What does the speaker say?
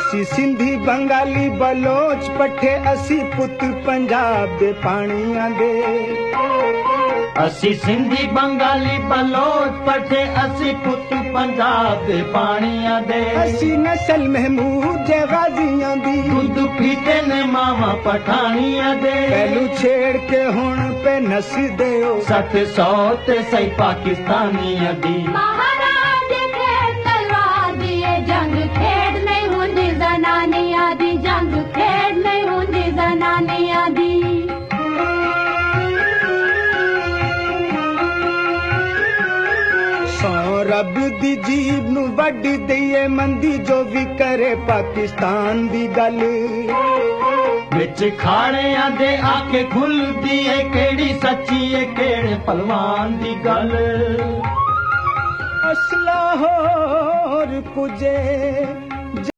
असी सिंधी बंगाली बलोच पट्ठे असी पुत पंजाब दे पानियां दे असी सिंधी बंगाली बलोच पट्ठे असी पुत पंजाब दे पानियां दे असी नस्ल महमूद दे गाजियां दी दुध पीते ने मावा पठानियां दे पहलू छेड़ के हुण पे नस दे 700 ते सही पाकिस्तानियां दी महाराज खेड तलवार दी जंग खेड नहीं हुंदी ज़नानियां दी जंग खेड नहीं हुंदी ज़नानियां दी सौ रब दी जीब नू वड दईए मंदी जो भी करे पाकिस्तान दी गल विच खाड़ियां दे आके खुलदी है केड़ी सच्ची है केड़े पहलवान दी गल असला होर पुजे